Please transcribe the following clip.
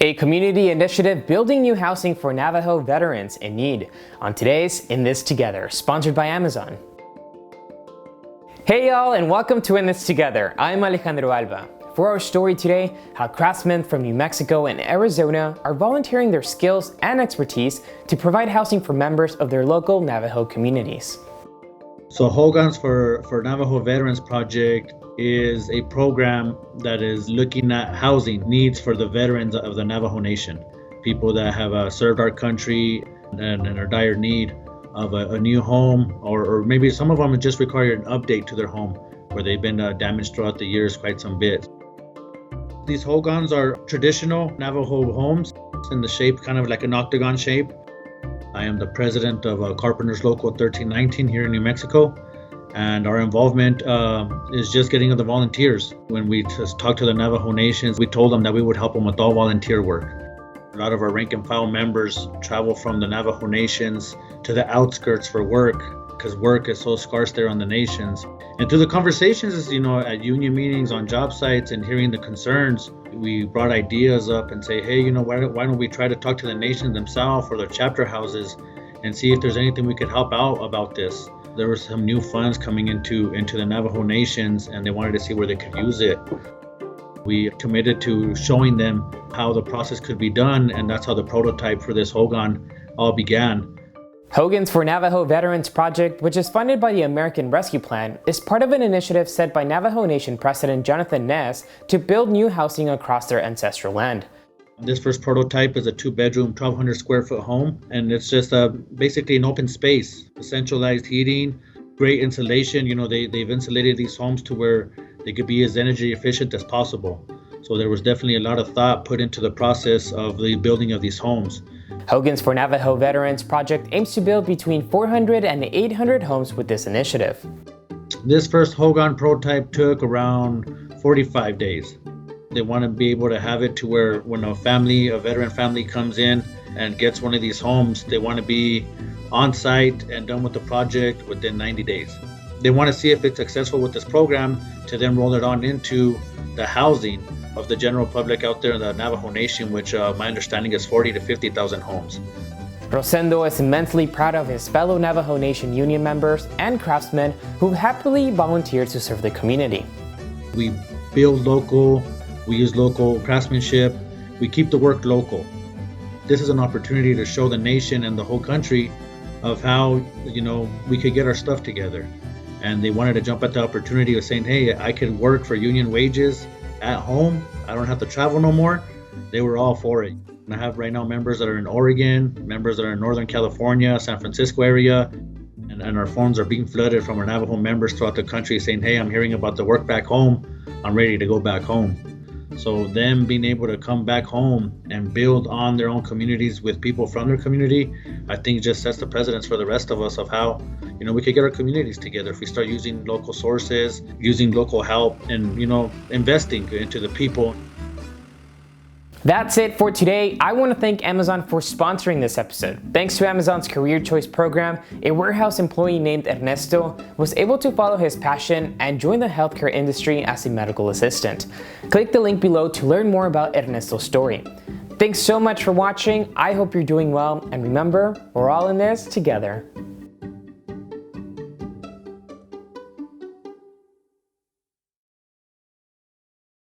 a community initiative building new housing for Navajo veterans in need. On today's In This Together, sponsored by Amazon. Hey y'all, and welcome to In This Together. I'm Alejandro Alba. For our story today, how craftsmen from New Mexico and Arizona are volunteering their skills and expertise to provide housing for members of their local Navajo communities. So Hogans for Navajo Veterans Project is a program that is looking at housing needs for the veterans of the Navajo Nation, people that have served our country and are dire need of a new home, or maybe some of them just require an update to their home where they've been damaged throughout the years quite some bit. These Hogans are traditional Navajo homes in the shape kind of like an octagon shape. I am the president of Carpenters Local 1319 here in New Mexico. And our involvement is just getting the volunteers. When we talked to the Navajo Nations, we told them that we would help them with all volunteer work. A lot of our rank and file members travel from the Navajo Nations to the outskirts for work because work is so scarce there on the nations. And through the conversations, at union meetings, on job sites, and hearing the concerns, we brought ideas up and say, hey, why don't we try to talk to the nations themselves or their chapter houses and see if there's anything we could help out about this. There were some new funds coming into the Navajo Nations, and they wanted to see where they could use it. We committed to showing them how the process could be done, and that's how the prototype for this Hogan all began. Hogans for Navajo Veterans Project, which is funded by the American Rescue Plan, is part of an initiative set by Navajo Nation President Jonathan Nez to build new housing across their ancestral land. This first prototype is a 2-bedroom, 1,200 square foot home, and it's just basically an open space, centralized heating, great insulation. They've insulated these homes to where they could be as energy efficient as possible. So there was definitely a lot of thought put into the process of the building of these homes. Hogans for Navajo Veterans Project aims to build between 400 and 800 homes with this initiative. This first Hogan prototype took around 45 days. They want to be able to have it to where when a veteran family comes in and gets one of these homes, they want to be on site and done with the project within 90 days. They want to see if it's successful with this program to then roll it on into the housing of the general public out there in the Navajo Nation, which my understanding is 40 to 50,000 homes. Rosendo is immensely proud of his fellow Navajo Nation union members and craftsmen who happily volunteered to serve the community. We build local. We use local craftsmanship. We keep the work local. This is an opportunity to show the nation and the whole country of how, we could get our stuff together. And they wanted to jump at the opportunity of saying, hey, I could work for union wages at home. I don't have to travel no more. They were all for it. And I have right now members that are in Oregon, members that are in Northern California, San Francisco area, and our phones are being flooded from our Navajo members throughout the country saying, hey, I'm hearing about the work back home. I'm ready to go back home. So them being able to come back home and build on their own communities with people from their community, I think just sets the precedence for the rest of us of how, we could get our communities together if we start using local sources, using local help, and, investing into the people. That's it for today. I want to thank Amazon for sponsoring this episode. Thanks to Amazon's Career Choice program, a warehouse employee named Ernesto was able to follow his passion and join the healthcare industry as a medical assistant. Click the link below to learn more about Ernesto's story. Thanks so much for watching. I hope you're doing well, and remember, we're all in this together.